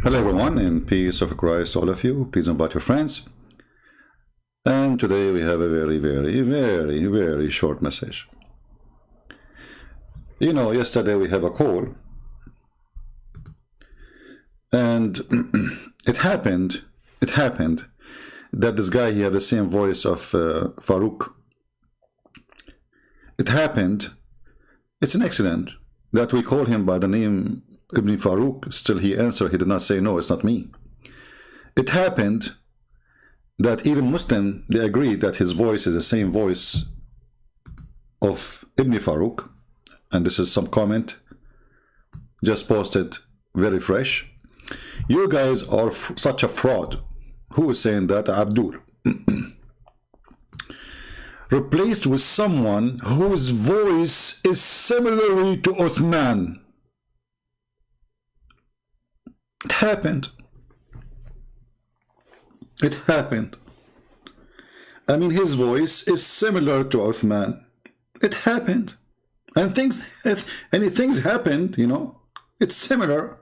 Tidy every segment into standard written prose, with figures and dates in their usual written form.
Hello everyone, in peace of Christ all of you. Please invite your friends. And today we have a very short message. You know, yesterday we have a call, and it happened that this guy, he had the same voice of Farooq. It happened, it's an accident that we call him by the name Ibn Farooq. Still he answered, he did not say, no, it's not me. It happened that even Muslim, they agreed that his voice is the same voice of Ibn Farooq. And this is some comment just posted, very fresh. You guys are such a fraud. Who is saying that? Abdul. Replaced with someone whose voice is similar to Uthman. It happened. It happened. I mean, his voice is similar to Uthman. It happened. And things happened, you know. It's similar.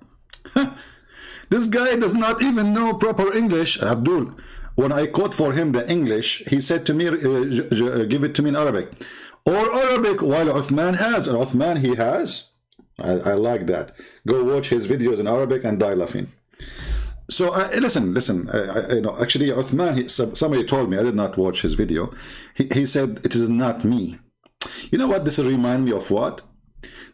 This guy does not even know proper English. Abdul, when I quote for him the English, he said to me, give it to me in Arabic. Or Arabic, while Uthman has. And Uthman, he has. I like that. Go watch his videos in Arabic and die laughing. So listen. You know, actually, Uthman, somebody told me, I did not watch his video. He said, it is not me. You know what this remind me of? What?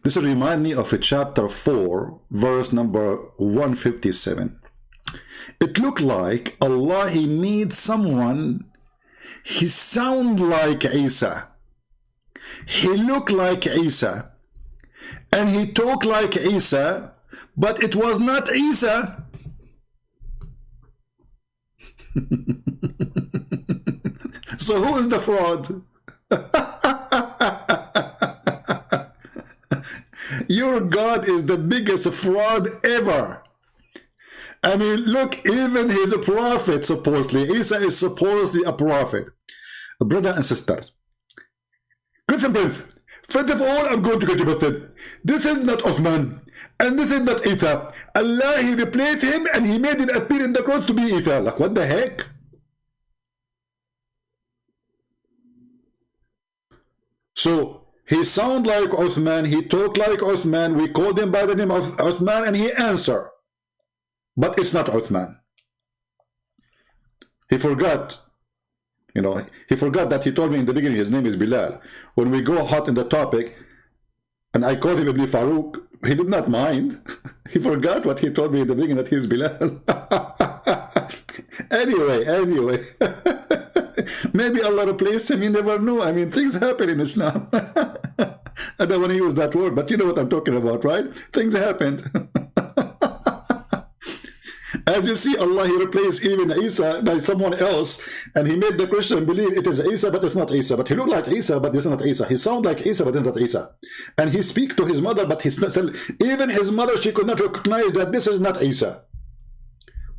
This remind me of a chapter 4, verse number 157. It looked like Allah, he made someone, he sound like Isa. He looked like Isa. And he talked like Isa, but it was not Isa. So who is the fraud? Your God is the biggest fraud ever. I mean, look, even his prophet, supposedly, Isa is supposedly a prophet. Brothers and sisters, Christian Prince, first of all, I'm going to get you with it. This is not Uthman, and this is not Isa. Allah, he replaced him, and he made it appear in the cross to be Isa. Like, what the heck? So, he sound like Uthman, he talk like Uthman, we called him by the name of Uthman, and he answer. But it's not Uthman. He forgot, you know, he forgot that he told me in the beginning his name is Bilal. When we go hot in the topic, and I called him Ibn Farooq, he did not mind. He forgot what he told me in the beginning, that he's Bilal. Anyway. Maybe Allah replaced him, you never know. I mean, things happen in Islam. I don't want to use that word, but you know what I'm talking about, right? Things happened. As you see, Allah, he replaced even Isa by someone else, and he made the Christian believe it is Isa, but it's not Isa. But he looked like Isa, but it's not Isa. He sound like Isa, but it's not Isa. And he speak to his mother, but even his mother, she could not recognize that this is not Isa.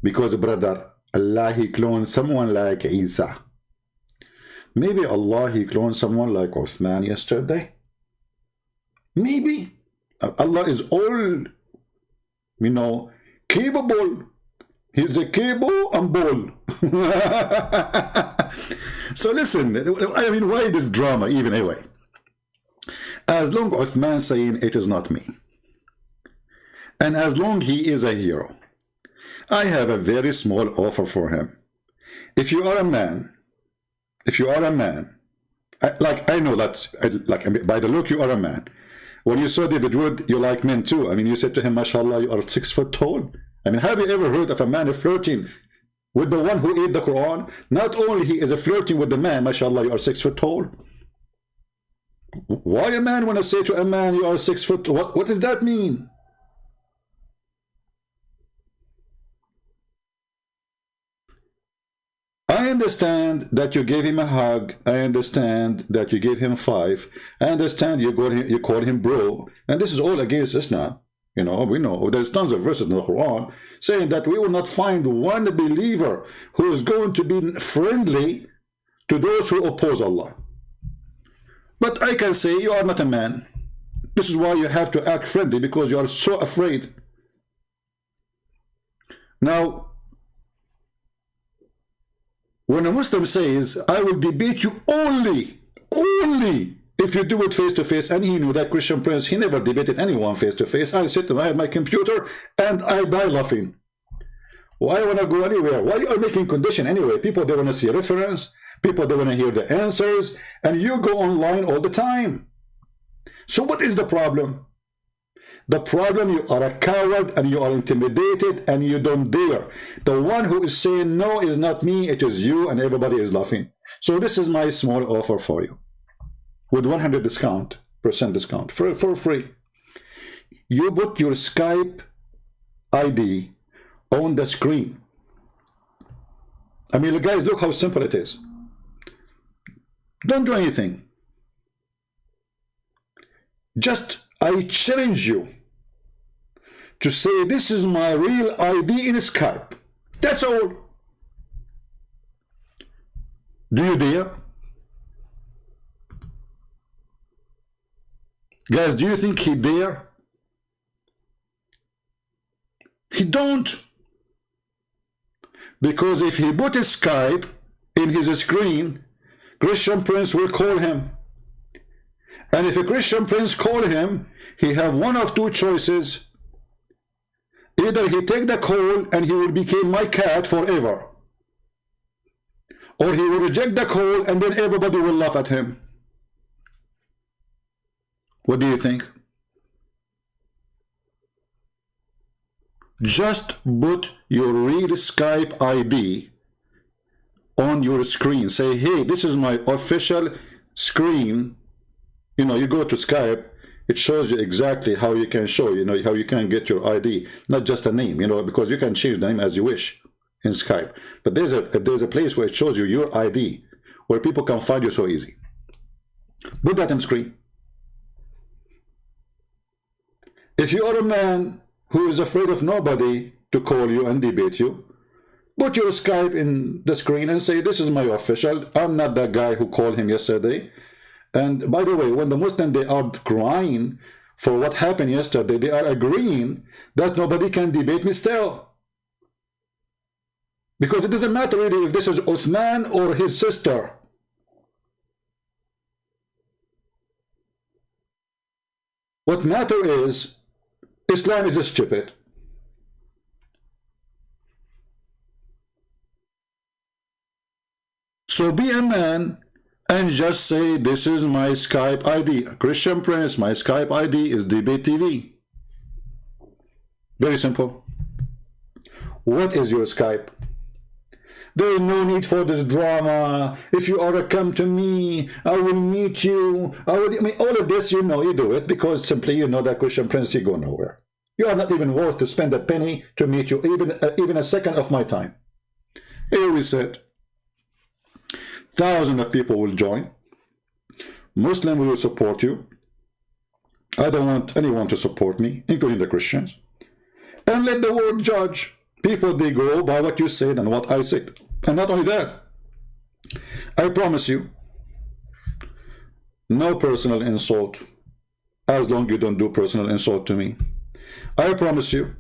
Because, brother, Allah, he cloned someone like Isa. Maybe Allah, he cloned someone like Uthman yesterday. Maybe. Allah is all, you know, capable. He's a cable and ball. So listen, I mean, why this drama even anyway? As long as Uthman saying it is not me, and as long he is a hero, I have a very small offer for him. If you are a man, like I know that, like by the look you are a man. When you saw David Wood, you like men too. I mean, you said to him, mashallah, you are 6 foot tall. I mean, have you ever heard of a man flirting with the one who ate the Quran? Not only he is flirting with the man, mashallah, you are 6 foot tall. Why a man want to say to a man, you are 6 foot? What does that mean? I understand that you gave him a hug. I understand that you gave him 5. I understand you called him bro. And this is all against Islam. You know, we know there's tons of verses in the Quran saying that we will not find one believer who is going to be friendly to those who oppose Allah. But I can say you are not a man. This is why you have to act friendly, because you are so afraid. Now, when a Muslim says, I will debate you only if you do it face to face, and he knew that Christian Prince, he never debated anyone face to face. I sit behind my computer and I die laughing. Why want to go anywhere? Why are you making condition anyway? People, they want to see a reference. People, they want to hear the answers. And you go online all the time. So what is the problem? The problem, you are a coward and you are intimidated and you don't dare. The one who is saying no is not me, it is you, and everybody is laughing. So this is my small offer for you. With 100% discount for free. You put your Skype ID on the screen. I mean, guys, look how simple it is. Don't do anything. Just, I challenge you to say, this is my real ID in Skype. That's all. Do you dare? Guys, do you think he dare? He don't. Because if he put his Skype in his screen, Christian Prince will call him. And if a Christian Prince call him, he have one of two choices. Either he take the call and he will become my cat forever, or he will reject the call and then everybody will laugh at him. What do you think? Just put your real Skype ID on your screen. Say, hey, this is my official screen. You know, you go to Skype, it shows you exactly how you can show, you know, how you can get your ID, not just a name, you know, because you can change the name as you wish in Skype. But there's a place where it shows you your ID, where people can find you so easy. Put that on screen. If you are a man who is afraid of nobody to call you and debate you, put your Skype in the screen and say, this is my official. I'm not that guy who called him yesterday. And by the way, when the Muslims, they are crying for what happened yesterday, they are agreeing that nobody can debate me still. Because it doesn't matter really if this is Uthman or his sister. What matter is, Islam is stupid. So be a man and just say, this is my Skype ID. Christian Prince, my Skype ID is Debate TV. Very simple. What is your Skype? There is no need for this drama. If you are to come to me, I will meet you. I mean, all of this, you know, you do it because simply you know that Christian Prince, you go nowhere. You are not even worth to spend a penny to meet you, even a second of my time. Here we sit. Thousands of people will join. Muslims will support you. I don't want anyone to support me, including the Christians. And let the world judge. People, they go by what you said and what I said. And not only that, I promise you, no personal insult, as long as you don't do personal insult to me. I promise you,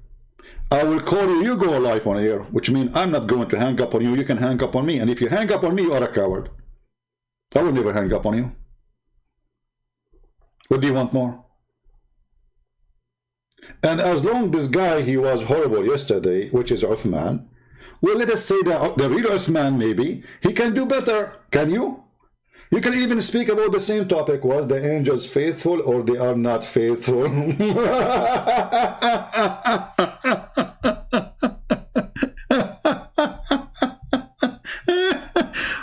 I will call you, you go live on air, which means I'm not going to hang up on you, you can hang up on me. And if you hang up on me, you are a coward. I will never hang up on you. What do you want more? And as long this guy, he was horrible yesterday, which is Uthman, well, let us say that the real Uthman, maybe, he can do better. Can you? You can even speak about the same topic. Was the angels faithful or they are not faithful?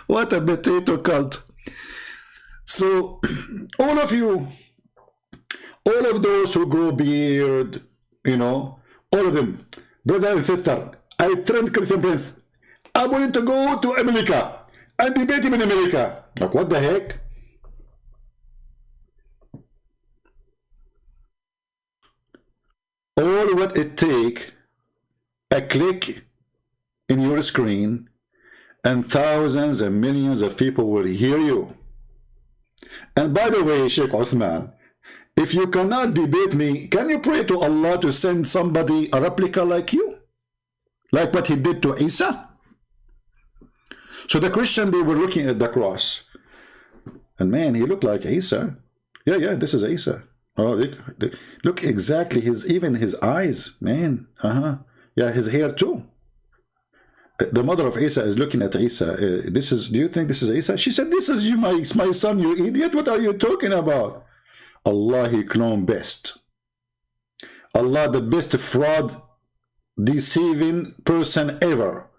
What a potato cult. So, all of you, all of those who grow beard, you know, all of them, brother and sister, I trained Christian Prince. I'm going to go to America and debate him in America. Like, what the heck? All what it take, a click in your screen, and thousands and millions of people will hear you. And by the way, Shaky Uthman, if you cannot debate me, can you pray to Allah to send somebody, a replica like you? like what he did to Isa? So the Christian, they were looking at the cross, and man, he looked like Isa. Yeah, this is Isa. Oh, look exactly even his eyes, man. Yeah, his hair too. The mother of Isa is looking at Isa. Do you think this is Isa? She said, this is you, my son, you idiot. What are you talking about? Allah, he clone best. Allah, the best fraud, deceiving person ever.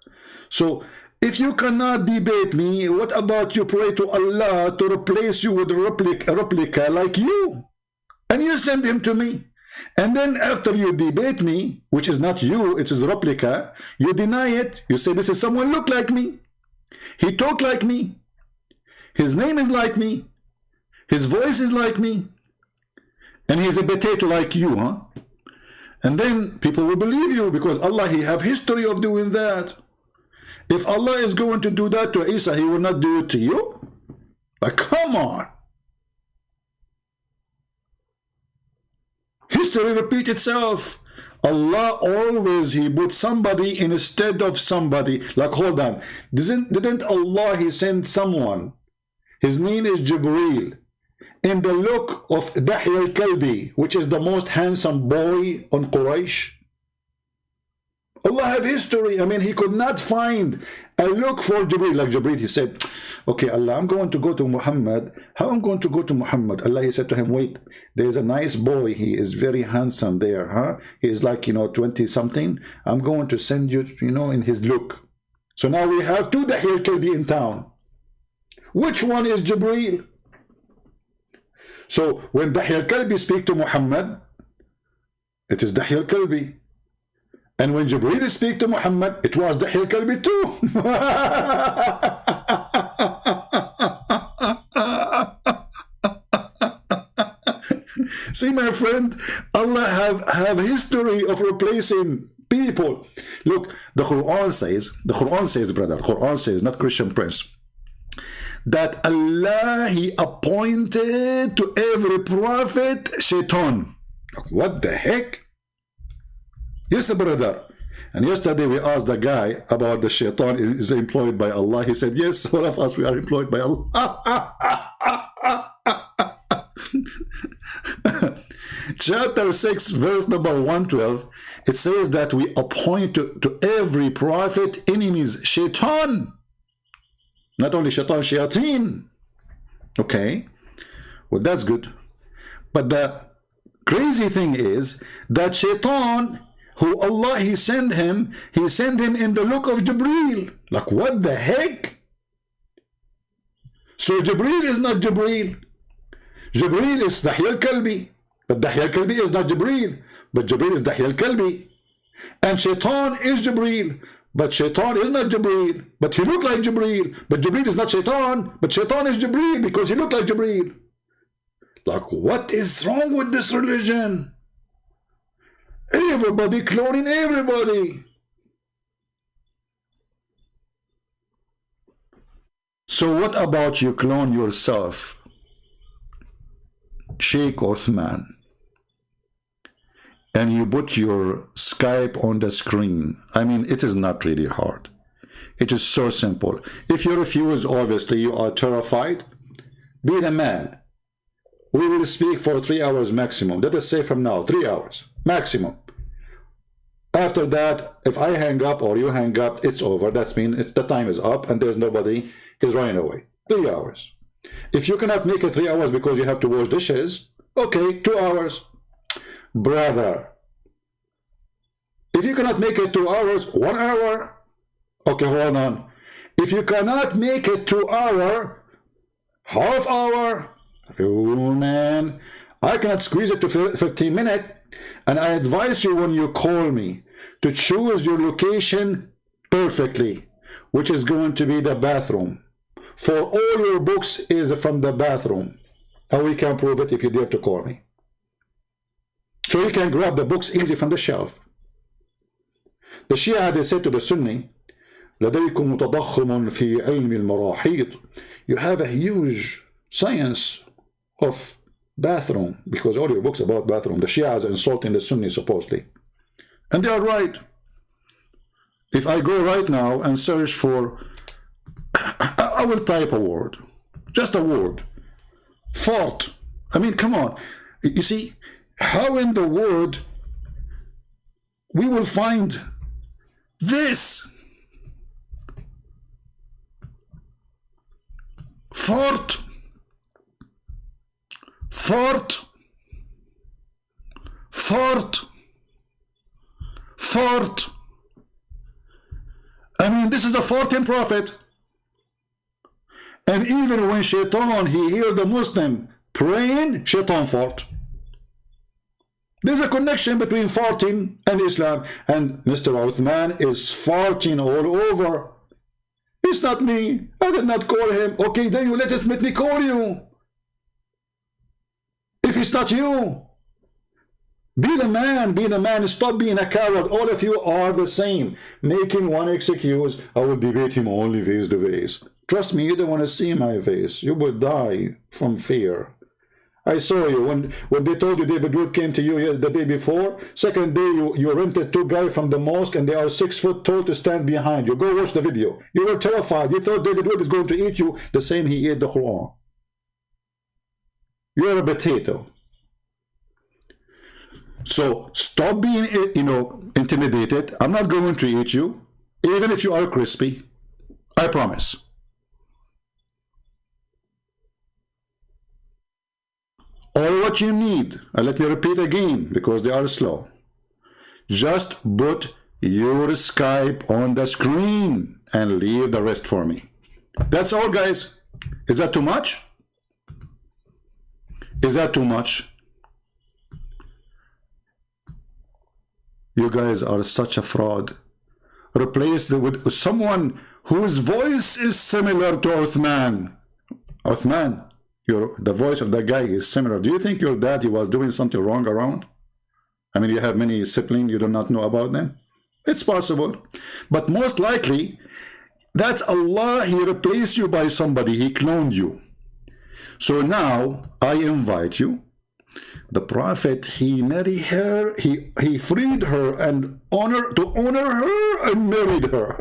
So if you cannot debate me, what about you pray to Allah to replace you with a replica like you? And you send him to me. And then after you debate me, which is not you, it is a replica, you deny it. You say, this is someone look like me. He talk like me. His name is like me. His voice is like me. And he's a potato like you, huh? And then people will believe you because Allah, he have history of doing that. If Allah is going to do that to Isa, he will not do it to you? Like, come on. History repeats itself. Allah always, he put somebody instead of somebody. Like, hold on. Didn't Allah, he send someone? His name is Jibreel. In the look of Dahya al-Kalbi, which is the most handsome boy on Quraysh. Allah have history. I mean, he could not find a look for Jibreel. Like Jibreel, he said, okay, Allah, I'm going to go to Muhammad. How I'm going to go to Muhammad? Allah, he said to him, wait, there's a nice boy. He is very handsome there, huh? He is like, 20 something. I'm going to send you, in his look. So now we have two Dahya al-Kalbi in town. Which one is Jibreel? So when Dahya al-Kalbi speak to Muhammad, it is Dahya al-Kalbi. And when Jibreel speak to Muhammad, it was Dahya al-Kalbi too. See, my friend, Allah have history of replacing people. Look, the Quran says, brother, Quran says, not Christian Prince, that Allah, he appointed to every prophet shaitan. What the heck? Yes, brother. And yesterday we asked the guy about the shaitan is employed by Allah. He said, yes, all of us, we are employed by Allah. Chapter 6, verse number 112, it says that we appoint to every prophet enemies, shaitan. Not only shaitan, shayateen. Okay, well, that's good. But the crazy thing is that shaitan, who Allah, he sent him in the look of Jibreel. Like, what the heck? So Jibreel is not Jibreel. Jibreel is Dahya al-Kalbi. But Dahya al-Kalbi is not Jibreel. But Jibreel is Dahya al-Kalbi. And shaitan is Jibreel. But shaitan is not Jibreel. But he looked like Jibreel. But Jibreel is not shaitan. But shaitan is Jibreel because he looked like Jibreel. Like, what is wrong with this religion? Everybody cloning everybody. So what about you clone yourself? Shaky Uthman. And you put your Skype on the screen. I mean, it is not really hard. It is so simple. If you refuse, obviously you are terrified. Be the man. We will speak for 3 hours maximum. Let us say from now, 3 hours maximum. After that, if I hang up or you hang up, it's over. That means the time is up and there's nobody is running away. 3 hours. If you cannot make it 3 hours because you have to wash dishes, okay, 2 hours. Brother, if you cannot make it 2 hours, 1 hour. Okay, hold on. If you cannot make it 2 hours, half hour. Oh man, I cannot squeeze it to 15 minutes. And I advise you when you call me to choose your location perfectly, which is going to be the bathroom. For all your books is from the bathroom. And we can prove it if you dare to call me. So you can grab the books easy from the shelf. The Shia, they said to the Sunni, لديكم تضخم في علم المراحيض. You have a huge science of bathroom, because all your books about bathroom. The Shia is insulting the Sunni supposedly. And they are right. If I go right now and search for, I will type a word, just a word, fort. I mean, come on. You see, how in the world we will find this? Fort, fort, fort, fort. I mean, this is a 14th prophet. And even when Shaitan, he heard the Muslim praying, Shaitan fought. There's a connection between farting and Islam. And Mr. Uthman is farting all over. It's not me. I did not call him. Okay, then you let me call you. If it's not you, be the man, be the man. Stop being a coward. All of you are the same. Making one excuse, I will debate him only face to face. Trust me, you don't want to see my face. You will die from fear. I saw you when they told you David Wood came to you the day before. Second day, you rented 2 guys from the mosque and they are 6 foot tall to stand behind you. Go watch the video. You were terrified. You thought David Wood is going to eat you the same he ate the Quran. You're a potato. So stop being, intimidated. I'm not going to eat you, even if you are crispy. I promise. All what you need, and let me repeat again because they are slow. Just put your Skype on the screen and leave the rest for me. That's all, guys. Is that too much? Is that too much? You guys are such a fraud. Replace it with someone whose voice is similar to Uthman. Uthman, the voice of that guy is similar. Do you think your daddy was doing something wrong around? I mean, you have many siblings, you do not know about them? It's possible. But most likely, that's Allah. He replaced you by somebody. He cloned you. So now, I invite you. The Prophet, he married her, he freed her and to honor her and married her.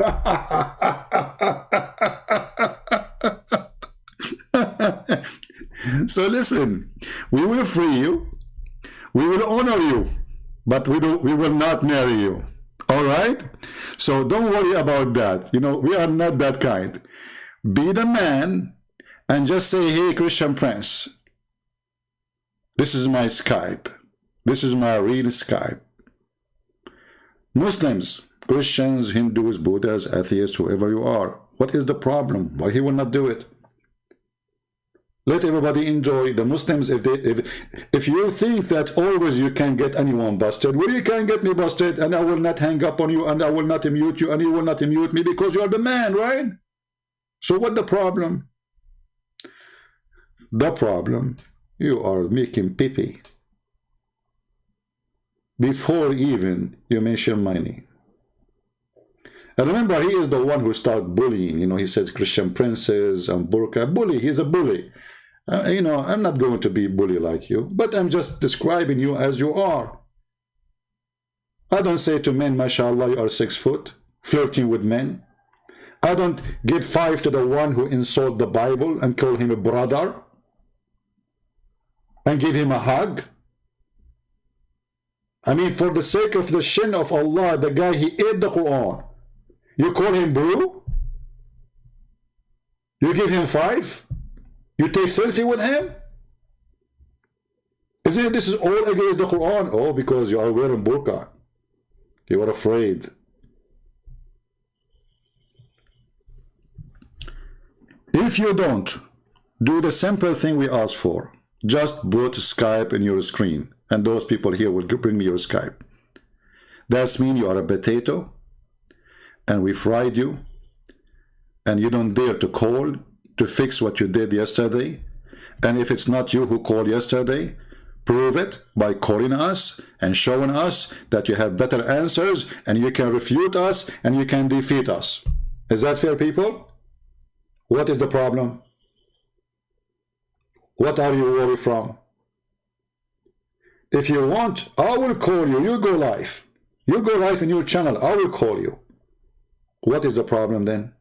So listen, we will free you, we will honor you, but we will not marry you. All right? So don't worry about that. We are not that kind. Be the man and just say, hey, Christian Prince, this is my Skype. This is my real Skype. Muslims, Christians, Hindus, Buddhas, atheists, whoever you are, what is the problem? Why he will not do it? Let everybody enjoy. The Muslims, if you think that always you can get anyone busted, well, you can get me busted, and I will not hang up on you, and I will not mute you, and you will not mute me, because you are the man, right? So what the problem? The problem, you are making pee-pee before even you mention my name. And remember, he is the one who started bullying. He says Christian princes and burqa. Bully, he's a bully. I'm not going to be bully like you, but I'm just describing you as you are. I don't say to men, mashallah, you are 6 foot, flirting with men. I don't give 5 to the one who insult the Bible and call him a brother and give him a hug. I mean, for the sake of the shin of Allah, the guy, he ate the Quran. You call him bro? You give him 5? You take selfie with him? Isn't it this is all against the Quran? Oh, because you are wearing burqa. You are afraid. If you don't do the simple thing we ask for, just put Skype in your screen, and those people here will bring me your Skype. That means you are a potato, and we fried you, and you don't dare to call to fix what you did yesterday. And if it's not you who called yesterday, prove it by calling us and showing us that you have better answers, and you can refute us, and you can defeat us. Is that fair, people? What is the problem? What are you worried from? If you want, I will call you. You go live. You go live in your channel. I will call you. What is the problem then?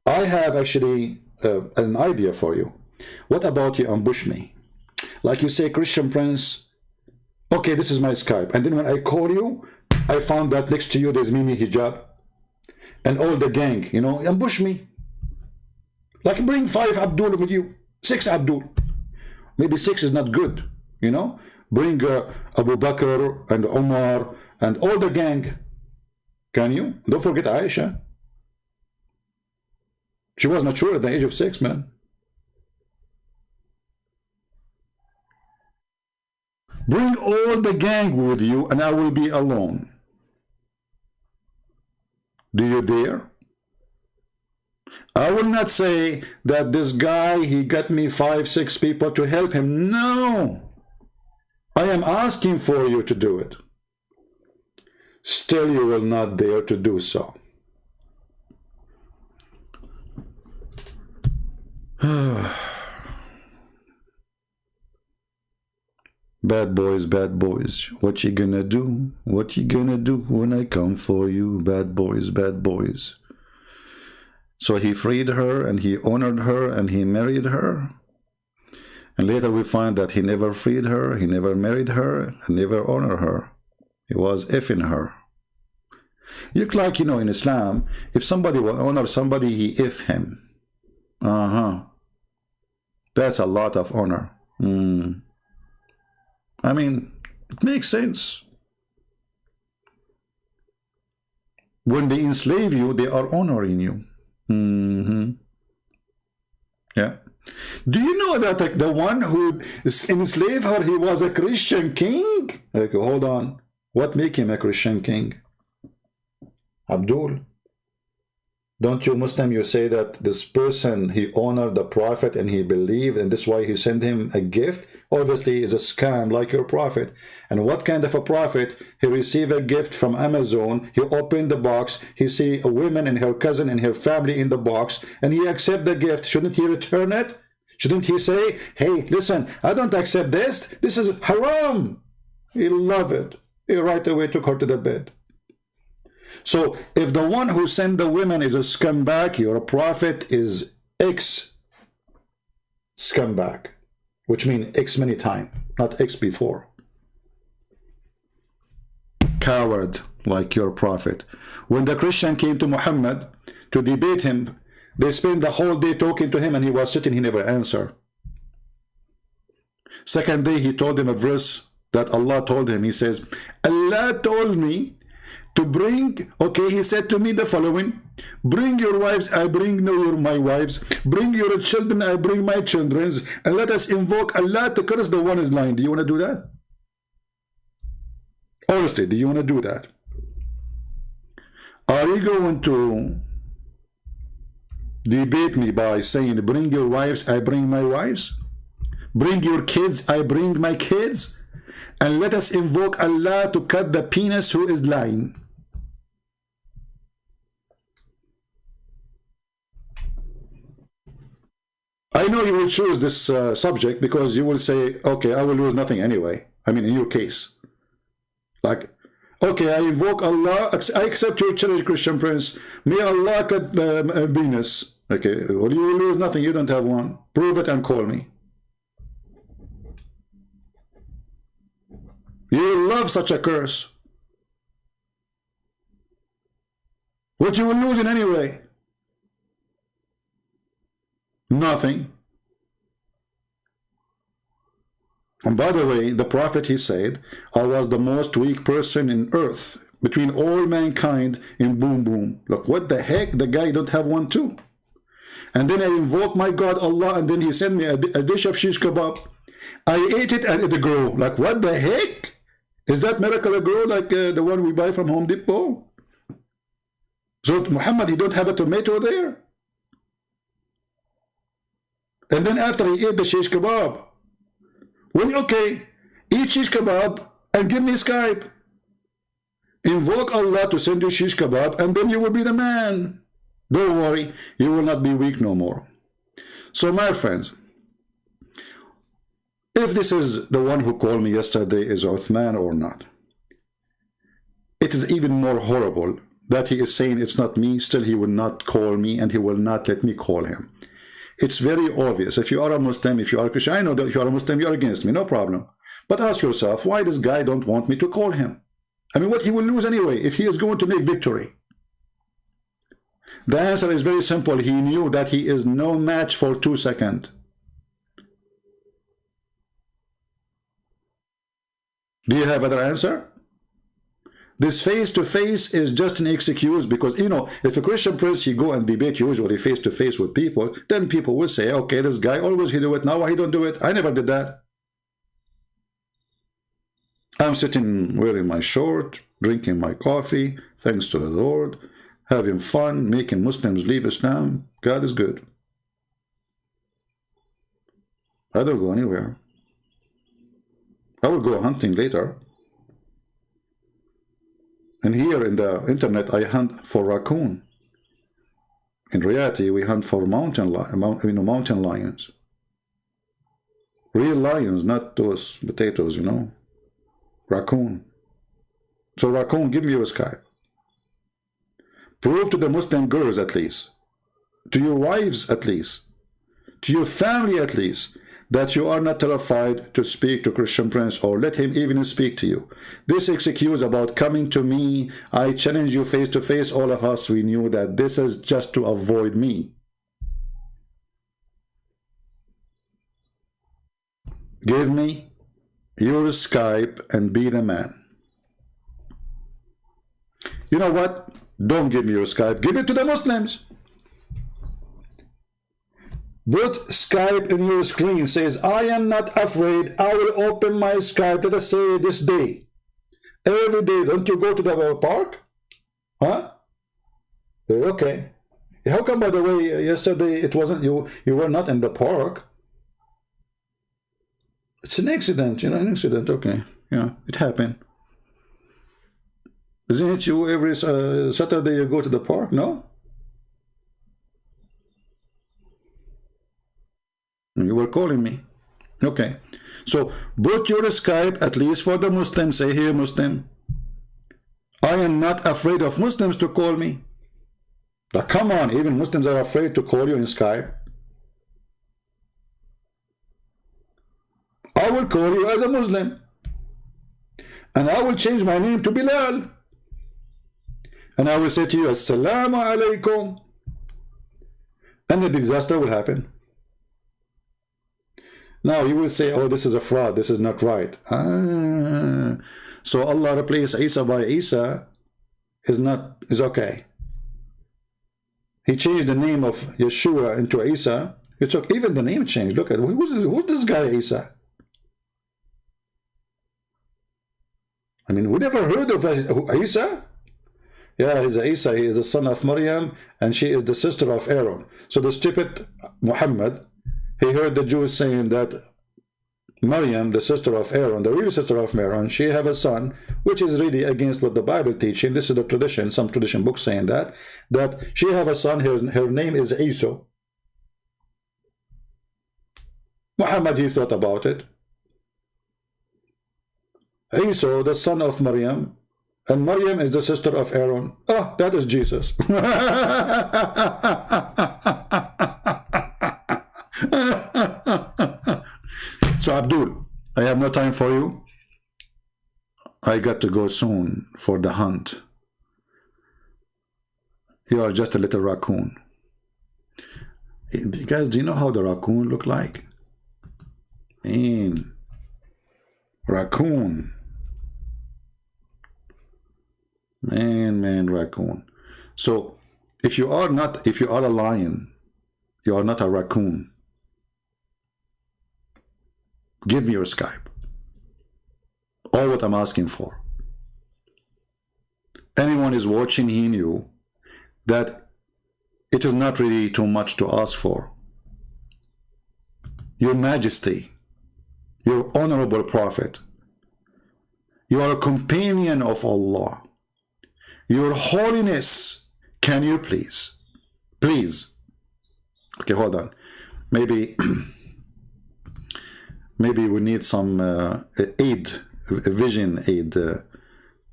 I have actually an idea for you. What about you ambush me? Like you say, Christian Prince, okay, this is my Skype. And then when I call you, I found that next to you there's Mimi Hijab. And all the gang, you know, ambush me. Like bring 5 Abdul with you, 6 Abdul. Maybe 6 is not good, you know. Bring Abu Bakr and Omar and all the gang. Can you? Don't forget Aisha. She was mature at the age of 6, man. Bring all the gang with you and I will be alone. Do you dare? I will not say that this guy, he got me 5, 6 people to help him. No. I am asking for you to do it. Still, you will not dare to do so. Bad boys, bad boys. What you gonna do? What you gonna do when I come for you? Bad boys, bad boys. So he freed her and he honored her and he married her. And later we find that he never freed her, he never married her, and never honored her. He was effing her. Look like, you know, in Islam, if somebody will honor somebody, he if him. That's a lot of honor. I mean, it makes sense. When they enslave you, they are honoring you. Yeah. Do you know that like, the one who enslaved her, he was a Christian king? Like, hold on. What make him a Christian king? Abdul. Don't you Muslim, you say that this person, he honored the prophet and he believed and that's why he sent him a gift? Obviously is a scam like your prophet. And what kind of a prophet? He received a gift from Amazon, he opened the box, he see a woman and her cousin and her family in the box, and he accept the gift. Shouldn't he return it? Shouldn't he say, hey, listen, I don't accept this. This is haram. He loved it. He right away took her to the bed. So if the one who sent the women is a scumbag, your prophet is ex-scumbag, which means X many times, not X before. Coward like your prophet. When the Christian came to Muhammad to debate him, they spent the whole day talking to him and he was sitting, he never answered. Second day he told him a verse that Allah told him. He says, Allah told me to bring, okay, he said to me the following, bring your wives, I bring my wives, bring your children, I bring my children's, and let us invoke Allah to curse the one is lying. Do you want to do that? Honestly, do you want to do that? Are you going to debate me by saying, bring your wives, I bring my wives, bring your kids, I bring my kids, and let us invoke Allah to cut the penis who is lying? I know you will choose this subject because you will say, okay, I will lose nothing anyway. I mean, in your case. Like, okay, I invoke Allah, I accept your challenge, Christian Prince. May Allah cut the penis. Okay, well, you will lose nothing. You don't have one. Prove it and call me. You love such a curse. What you will lose in any way? Nothing. And by the way, the prophet, he said, I was the most weak person in earth between all mankind in boom boom. Look, what the heck? The guy don't have one too. And then I invoke my God Allah, and then he sent me a dish of shish kebab. I ate it and it grew. Like, what the heck? Is that miracle grow like the one we buy from Home Depot? So Muhammad, he don't have a tomato there? And then after he ate the shish kebab, well, okay, eat shish kebab and give me Skype. Invoke Allah to send you shish kebab, and then you will be the man. Don't worry, you will not be weak no more. So my friends, if this is the one who called me yesterday is Uthman or not, it is even more horrible that he is saying it's not me, still he will not call me and he will not let me call him. It's very obvious. If you are a Muslim, if you are a Christian, I know that if you are a Muslim, you are against me, no problem. But ask yourself, why this guy don't want me to call him? I mean, what he will lose anyway if he is going to make victory? The answer is very simple. He knew that he is no match for 2 seconds. Do you have other answer? This face-to-face is just an excuse because, you know, if a Christian priest, he go and debate usually face-to-face with people, then people will say, okay, this guy always he do it, now why he don't do it? I never did that. I'm sitting wearing my short, drinking my coffee, thanks to the Lord, having fun, making Muslims leave Islam. God is good. I don't go anywhere. I will go hunting later. And here in the internet, I hunt for raccoon. In reality, we hunt for mountain lions. Real lions, not those potatoes, you know. Raccoon. So raccoon, give me your Skype. Prove to the Muslim girls at least, to your wives at least, to your family at least, that you are not terrified to speak to Christian Prince or let him even speak to you. This excuse about coming to me, I challenge you face to face, all of us, we knew that this is just to avoid me. Give me your Skype and be the man. You know what? Don't give me your Skype. Give it to the Muslims. Put Skype in your screen. Says, I am not afraid. I will open my Skype. Let us say this day. Every day. Don't you go to the park? Huh? Okay. How come, by the way, yesterday it wasn't you? You were not in the park. It's an accident, you know, an accident. Okay. Yeah, it happened. Isn't it you every Saturday you go to the park? No? You were calling me. Okay. So put your Skype, at least for the Muslims. Say, here, Muslim, I am not afraid of Muslims to call me. But come on, even Muslims are afraid to call you in Skype. I will call you as a Muslim. And I will change my name to Bilal. And I will say to you, Assalamu alaikum. And the disaster will happen. Now you will say, oh, this is a fraud. This is not right. So Allah replaced Isa by Isa is okay. He changed the name of Yeshua into Isa. It's okay. Even the name changed. Look at who's this guy Isa? I mean, we never heard of Isa. Yeah, he's Isa. He is the son of Maryam, and she is the sister of Aaron. So the stupid Muhammad, he heard the Jews saying that Maryam, the sister of Aaron, the real sister of Aaron, she have a son, which is really against what the Bible teaching. This is the tradition, some tradition books saying that she have a son, her name is Isa. Muhammad, he thought about it. Isa, the son of Maryam, and Maryam is the sister of Aaron. Oh, that is Jesus. So Abdul, I have no time for you. I got to go soon for the hunt. You are just a little raccoon. Guys, do you know how the raccoon look like? Man, raccoon. Man, raccoon. So if you are a lion, you are not a raccoon. Give me your Skype. All what I'm asking for. Anyone is watching, he knew that it is not really too much to ask for. Your Majesty, your honorable Prophet, you are a companion of Allah. Your Holiness, can you please? Okay, hold on. Maybe we need some aid, vision aid.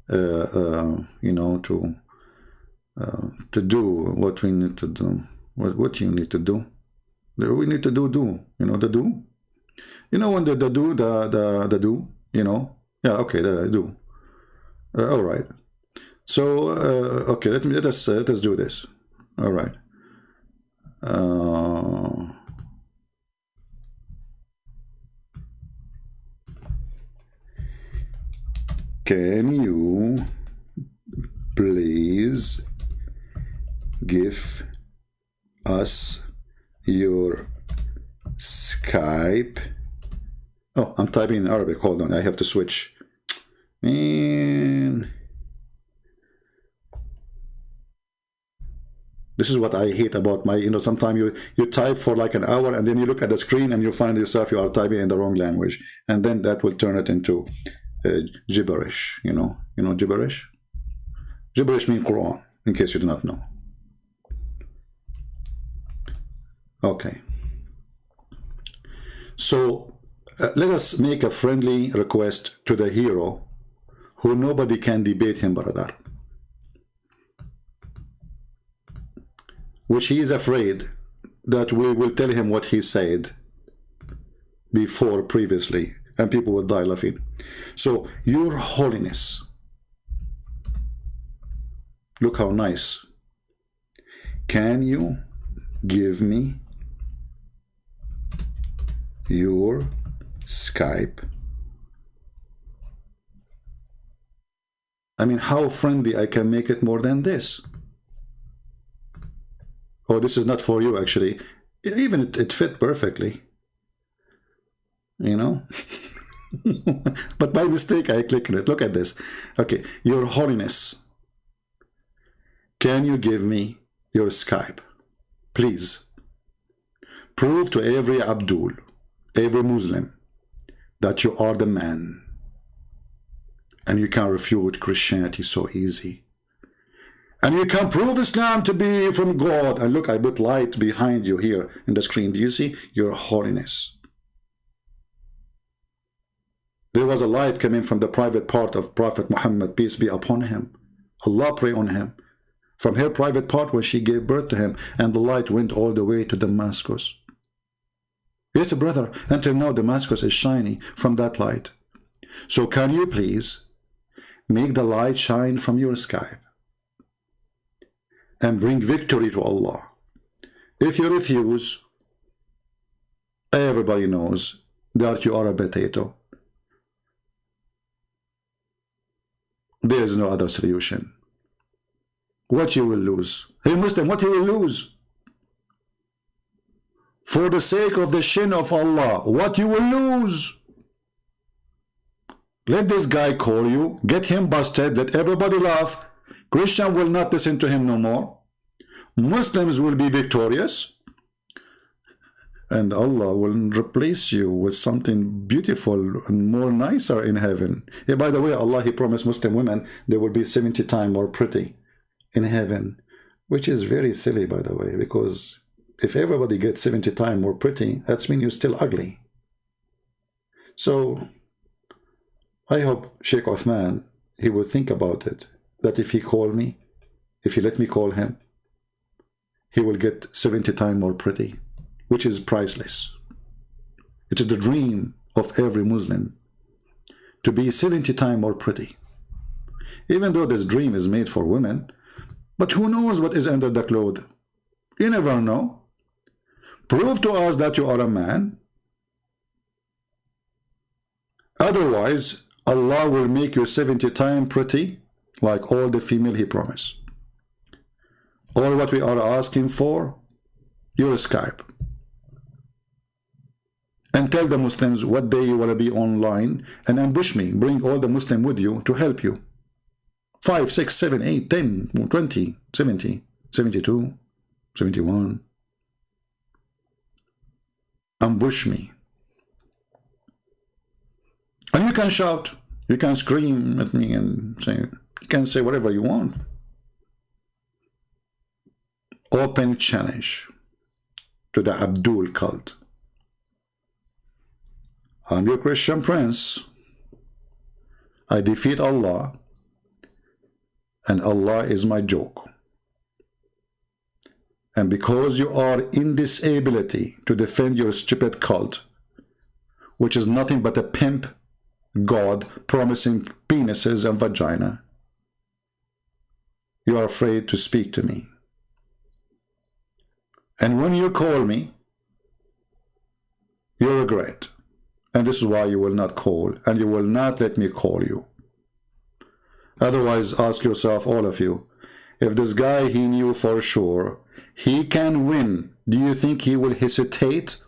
you know, to do what we need to do. What you need to do? We need to do. You know the do. You know when the do. You know. Yeah. Okay. The do. All right. So okay. Let us do this. All right. Can you please give us your Skype? Oh, I'm typing in Arabic. Hold on, I have to switch. Man, this is what I hate about my, you know, sometimes you type for like an hour and then you look at the screen and you find yourself you are typing in the wrong language, and then that will turn it into gibberish. You know gibberish. Gibberish means Quran, in case you do not know. Okay. So let us make a friendly request to the hero, who nobody can debate him, brother, which he is afraid that we will tell him what he said before previously, and people will die laughing. So, Your Holiness, look how nice. Can you give me your Skype? I mean, how friendly I can make it more than this? Oh, this is not for you, actually. Even it fit perfectly. You know? But by mistake, I clicked on it. Look at this. Okay, Your Holiness, can you give me your Skype? Please. Prove to every Abdul, every Muslim, that you are the man. And you can refute Christianity so easy. And you can prove Islam to be from God. And look, I put light behind you here in the screen. Do you see? Your Holiness. There was a light coming from the private part of Prophet Muhammad, peace be upon him. Allah pray on him. From her private part where she gave birth to him, and the light went all the way to Damascus. Yes, brother, until now Damascus is shining from that light. So can you please make the light shine from your Skype and bring victory to Allah? If you refuse, everybody knows that you are a potato. There is no other solution. What you will lose? Hey Muslim, what you will lose? For the sake of the shin of Allah, what you will lose? Let this guy call you, get him busted, let everybody laugh. Christian will not listen to him no more. Muslims will be victorious. And Allah will replace you with something beautiful and more nicer in heaven. Yeah, by the way, Allah, He promised Muslim women they will be 70 times more pretty in heaven, which is very silly, by the way, because if everybody gets 70 times more pretty, that means you're still ugly. So I hope Shaky Uthman, he will think about it, that if he call me, if he let me call him, he will get 70 times more pretty, which is priceless. It is the dream of every Muslim to be 70 times more pretty. Even though this dream is made for women, but who knows what is under the cloth? You never know. Prove to us that you are a man. Otherwise, Allah will make you 70 times pretty, like all the female He promised. All what we are asking for, your Skype. And tell the Muslims what day you want to be online and ambush me. Bring all the Muslim with you to help you. 5, 6, 7, 8, 10, 20, 70, 72, 71. Ambush me. And you can shout, you can scream at me and say, you can say whatever you want. Open challenge to the Abdul cult. I'm your Christian prince. I defeat Allah and Allah is my joke. And because you are in this ability to defend your stupid cult, which is nothing but a pimp god promising penises and vagina, you are afraid to speak to me. And when you call me, you regret. And this is why you will not call, and you will not let me call you. Otherwise, ask yourself, all of you, if this guy he knew for sure, he can win, do you think he will hesitate?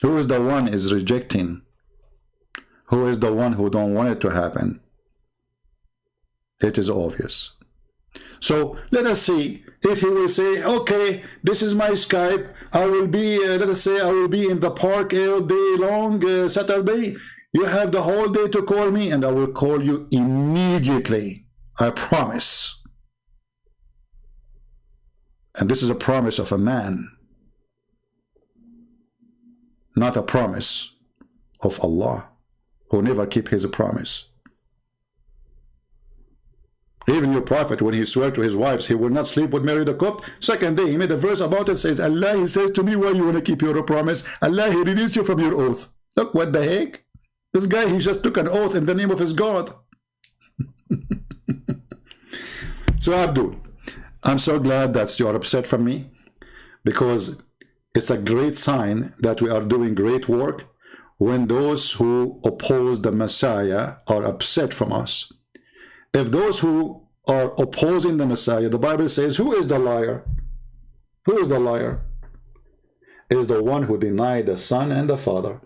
Who is the one is rejecting? Who is the one who don't want it to happen? It is obvious. So let us see if he will say, okay, this is my Skype. I will be, let us say, I will be in the park all day long, Saturday. You have the whole day to call me, and I will call you immediately. I promise. And this is a promise of a man, not a promise of Allah, who never keep his promise. Even your prophet, when he swore to his wives, he will not sleep with Mary the Copt. Second day, he made a verse about it, says, Allah, he says to me, why you want to keep your promise? Allah, he released you from your oath. Look, what the heck? This guy, he just took an oath in the name of his God. So, Abdul, I'm so glad that you are upset from me, because it's a great sign that we are doing great work when those who oppose the Messiah are upset from us. If those who are opposing the Messiah, the Bible says, who is the liar? Who is the liar? It is the one who denied the Son and the Father.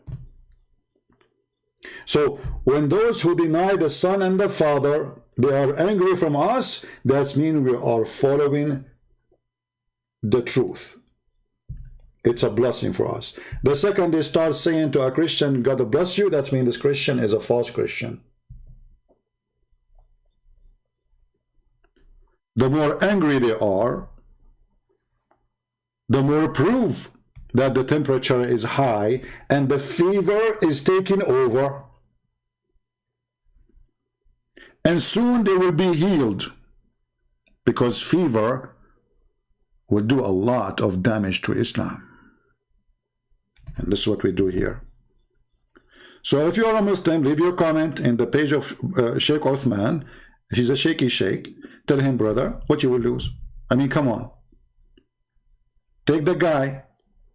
So when those who deny the Son and the Father, they are angry from us, that means we are following the truth. It's a blessing for us. The second they start saying to a Christian, God bless you, that means this Christian is a false Christian. The more angry they are, the more proof that the temperature is high and the fever is taking over. And soon they will be healed, because fever will do a lot of damage to Islam. And this is what we do here. So if you are a Muslim, leave your comment in the page of Shaky Uthman. He's a shaky sheikh. Tell him, brother, what you will lose. I mean, come on. Take the guy.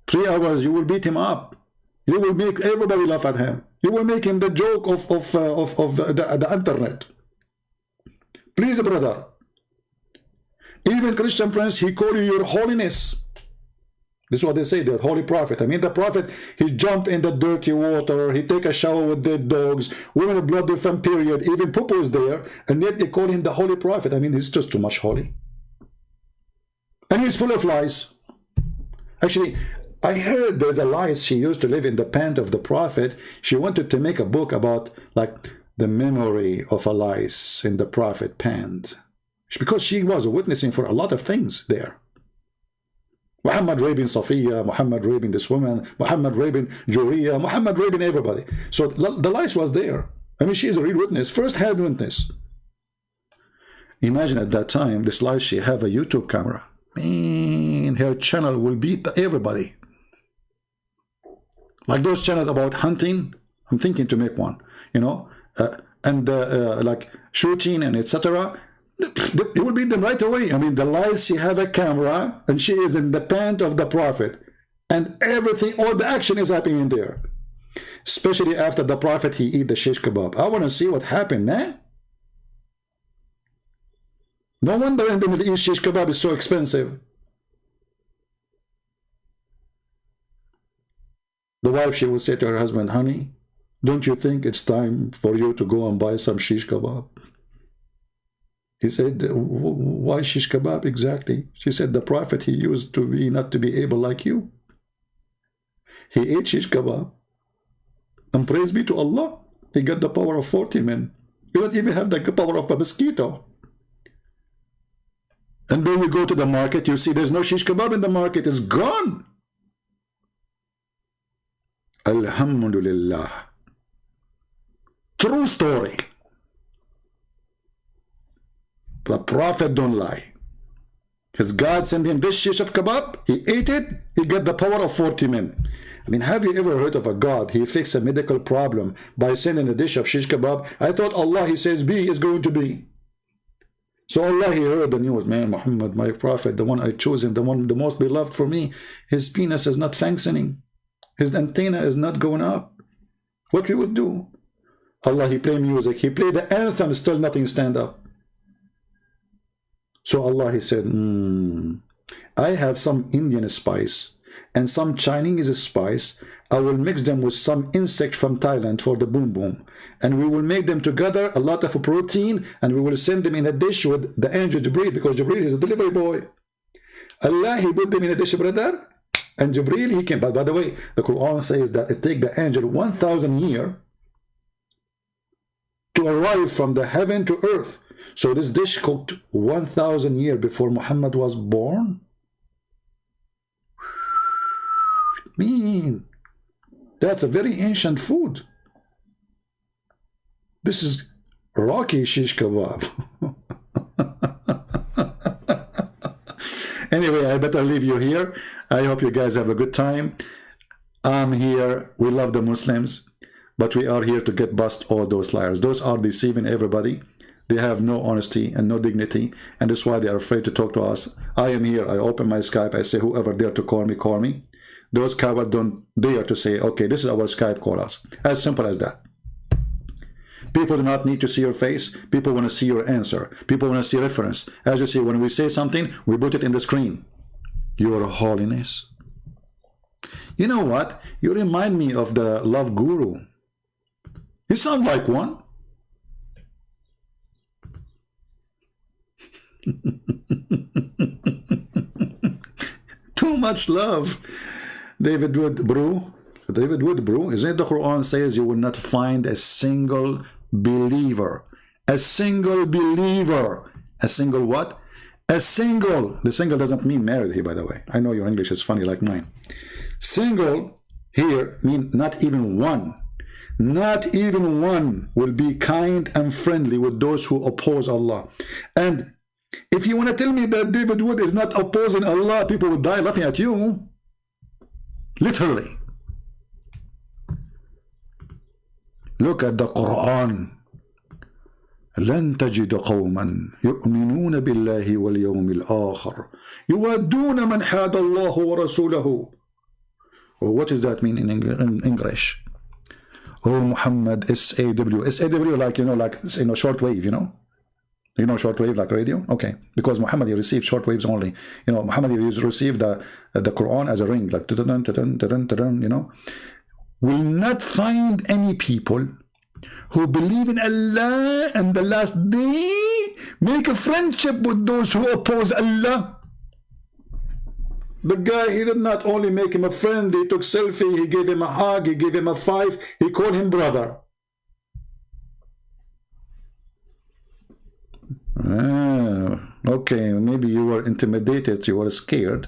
3 hours, you will beat him up. You will make everybody laugh at him. You will make him the joke of the internet. Please, brother. Even Christian friends, he call you your holiness. This is what they say, the holy prophet. I mean, the prophet, he jump in the dirty water, he take a shower with dead dogs, women bloody from period, even poo-poo is there, and yet they call him the holy prophet. I mean, he's just too much holy. And he's full of lies. Actually, I heard there's a lies. She used to live in the pant of the prophet. She wanted to make a book about, like, the memory of a lies in the prophet pant. Because she was witnessing for a lot of things there. Muhammad raping Safiya, Muhammad raping this woman, Muhammad raping Juriya, Muhammad raping everybody. So the lies was there. I mean, she is a real witness, first-hand witness. Imagine at that time, this lies, she have a YouTube camera. Man, her channel will beat everybody. Like those channels about hunting, I'm thinking to make one, you know, like shooting and etc. It will beat them right away. I mean, the lies, she have a camera and she is in the pant of the prophet, and everything, all the action is happening in there. Especially after the prophet, he eat the shish kebab. I want to see what happened, man. No wonder in the Middle East shish kebab is so expensive. The wife, she will say to her husband, honey, don't you think it's time for you to go and buy some shish kebab? He said, why shish kebab exactly? She said, the prophet, he used to be not to be able like you. He ate shish kebab. And praise be to Allah, he got the power of 40 men. You don't even have the power of a mosquito. And then you go to the market, you see there's no shish kebab in the market. It's gone. Alhamdulillah. True story. The Prophet don't lie. His God sent him this shish of kebab. He ate it. He got the power of 40 men. I mean, have you ever heard of a God? He fixed a medical problem by sending a dish of shish kebab. I thought Allah, he says be is going to be. So Allah, he heard the news. Man, Muhammad, my prophet, the one I chosen, the most beloved for me, his penis is not functioning. His antenna is not going up. What we would do? Allah, he play music. He played the anthem, still nothing stand up. So Allah, he said, I have some Indian spice and some Chinese spice. I will mix them with some insect from Thailand for the boom boom. And we will make them together, a lot of protein, and we will send them in a dish with the angel Jibreel, because Jibreel is a delivery boy. Allah, he put them in a dish, brother, and Jibreel, he came. But by the way, the Quran says that it takes the angel 1,000 years to arrive from the heaven to earth. So this dish cooked 1,000 years before Muhammad was born. That's a very ancient food. This is Rocky shish kebab. Anyway, I better leave you here. I hope you guys have a good time. I'm here. We love the Muslims, but we are here to get bust all those liars. Those are deceiving everybody. They have no honesty and no dignity, and that's why they are afraid to talk to us. I am here. I open my Skype. I say, whoever dare to call me, call me. Those cowards don't dare to say, okay, this is our Skype, call us. As simple as that. People do not need to see your face. People want to see your answer. People want to see reference. As you see, when we say something, we put it in the screen. Your Holiness. You know what? You remind me of the love guru. You sound like one. Too much love. David Wood, bro. David Wood, bro. Isn't it the Quran says you will not find a single believer. A single believer. A single what? A single. The single doesn't mean married here, by the way. I know your English is funny like mine. Single here means not even one. Not even one will be kind and friendly with those who oppose Allah. And if you want to tell me that David Wood is not opposing Allah, people will die laughing at you. Literally. Look at the Quran. لن تجد قوما يؤمنون بالله واليوم الآخر يودون من حاد الله ورسوله. What does that mean in English? Oh, Muhammad, SAW. SAW, like, like, shortwave, shortwave like radio? Okay. Because Muhammad, he received shortwaves only. Muhammad, he received the Quran as a ring, like, will not find any people who believe in Allah and the last day, make a friendship with those who oppose Allah. The guy, he did not only make him a friend, he took selfie, he gave him a hug, he gave him a five, he called him brother. Okay, maybe you were intimidated, you were scared,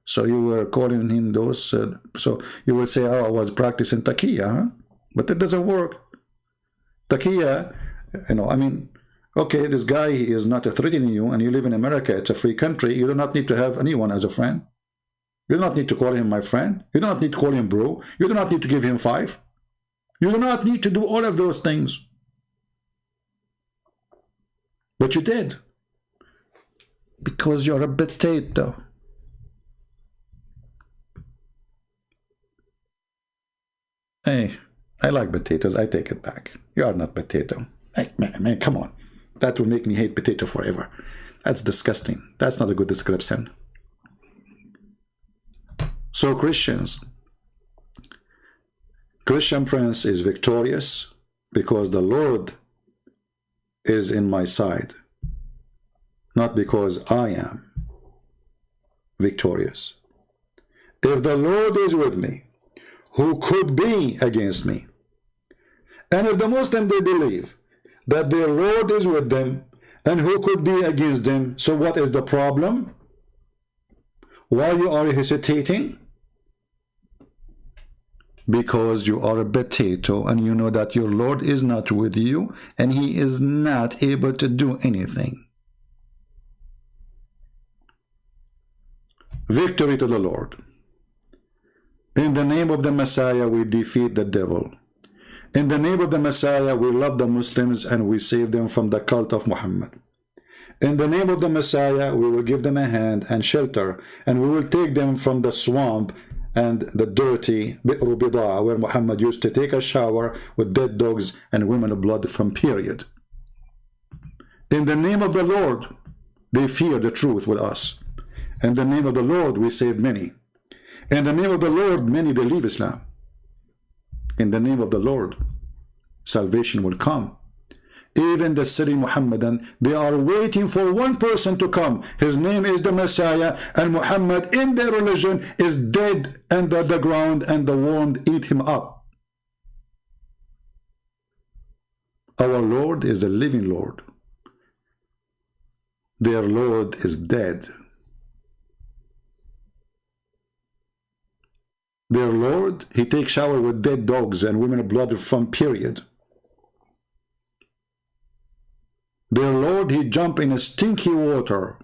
so you were calling him those, so you would say, oh, I was practicing taqiyya, huh? But it doesn't work. Taqiyya, I mean, okay, this guy, he is not threatening you, and you live in America, it's a free country, you do not need to have anyone as a friend. You do not need to call him my friend. You do not need to call him bro. You do not need to give him five. You do not need to do all of those things. But you did. Because you're a potato. Hey, I like potatoes. I take it back. You are not potato. Hey, man, come on. That will make me hate potato forever. That's disgusting. That's not a good description. So Christian Prince is victorious because the Lord is in my side, not because I am victorious. If the Lord is with me, who could be against me? And if the Muslims, they believe that their Lord is with them, and who could be against them? So what is the problem? Why you are hesitating? Because you are a potato and you know that your Lord is not with you and he is not able to do anything. Victory to the Lord. In the name of the Messiah, we defeat the devil. In the name of the Messiah, we love the Muslims and we save them from the cult of Muhammad. In the name of the Messiah, we will give them a hand and shelter, and we will take them from the swamp and the dirty Bi'ru Bida'a, where Muhammad used to take a shower with dead dogs and women of blood from period. In the name of the Lord, they fear the truth with us. In the name of the Lord, we save many. In the name of the Lord, many they leave Islam. In the name of the Lord, salvation will come. Even the city Muhammadan, they are waiting for one person to come. His name is the Messiah, and Muhammad in their religion is dead under the ground, and the worm eat him up. Our Lord is a living Lord. Their Lord is dead. Their Lord, he takes shower with dead dogs and women of blood from period. Their Lord, he jump in a stinky water,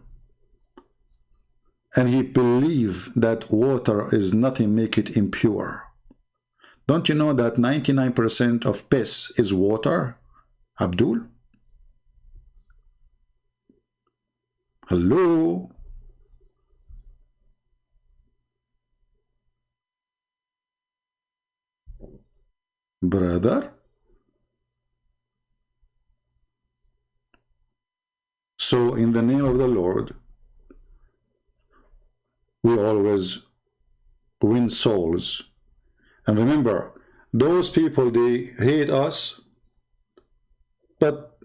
and he believe that water is nothing make it impure. Don't you know that 99% of piss is water, Abdul? Hello? Brother? So in the name of the Lord, we always win souls. And remember, those people, they hate us, but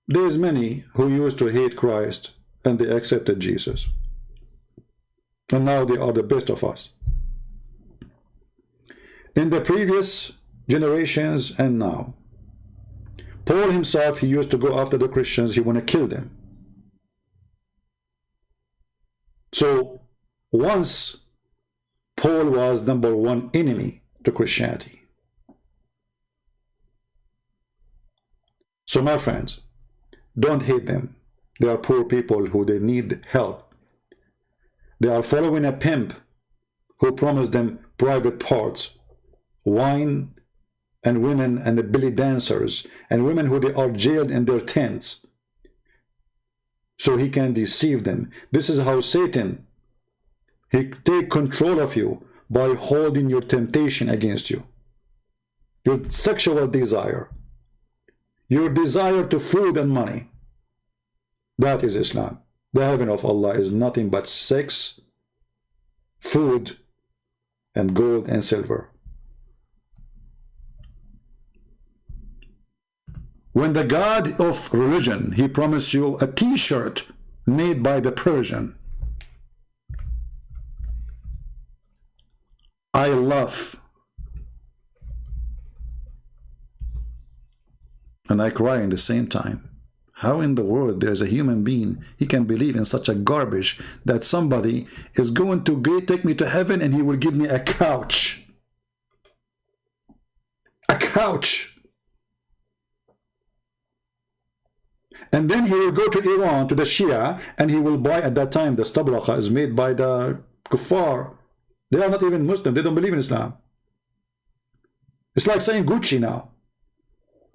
there's many who used to hate Christ and they accepted Jesus. And now they are the best of us. In the previous generations and now, Paul himself, he used to go after the Christians, he want to kill them. So once Paul was #1 enemy to Christianity. So my friends, don't hate them. They are poor people who they need help. They are following a pimp who promised them private parts, wine, and women, and the belly dancers, and women who they are jailed in their tents, so he can deceive them. This is how Satan, he take control of you by holding your temptation against you. Your sexual desire, your desire to food and money. That is Islam. The heaven of Allah is nothing but sex, food, and gold and silver. When the God of religion, he promised you a t-shirt made by the Persian. I love and I cry in the same time. How in the world there's a human being, he can believe in such a garbage that somebody is going to take me to heaven and he will give me a couch. A couch. And then he will go to Iran, to the Shia, and he will buy, at that time, the stablaqa is made by the kuffar. They are not even Muslim. They don't believe in Islam. It's like saying Gucci now.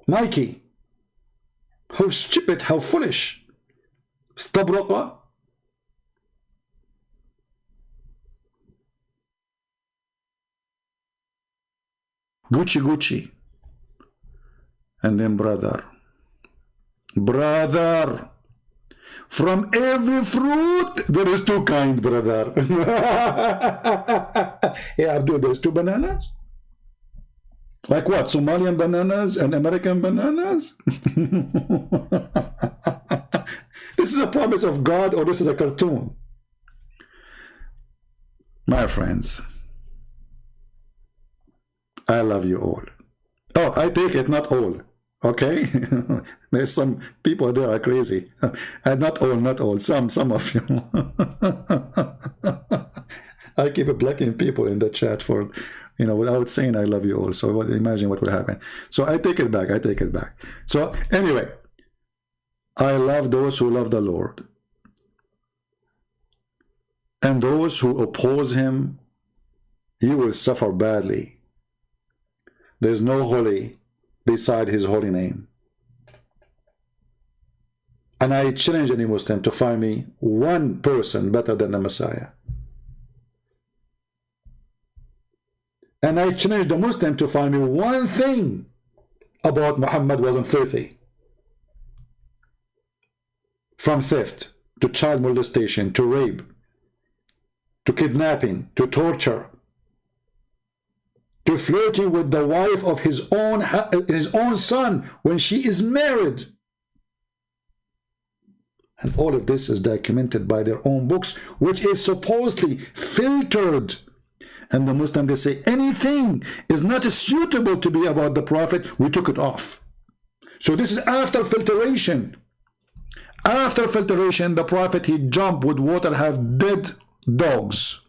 Nike. How stupid, how foolish. Stablaqa. Gucci, Gucci. And then brother, from every fruit there is two kinds, brother. Yeah, Abdul, there's two bananas? Like what? Somalian bananas and American bananas? This is a promise of God, or this is a cartoon? My friends, I love you all. Oh, I take it, not all. Okay? There's some people there are crazy. Not all, some of you. I keep blocking people in the chat for, without saying I love you all. So imagine what would happen. So I take it back, So anyway, I love those who love the Lord. And those who oppose him, you will suffer badly. There's no holy beside his holy name. And I challenge any Muslim to find me one person better than the Messiah. And I challenge the Muslim to find me one thing about Muhammad wasn't filthy. From theft, to child molestation, to rape, to kidnapping, to torture, to flirting with the wife of his own son when she is married. And all of this is documented by their own books, which is supposedly filtered. And the Muslim, they say anything is not suitable to be about the Prophet, we took it off. So this is after filtration. After filtration, the Prophet, he jumped with water, have dead dogs.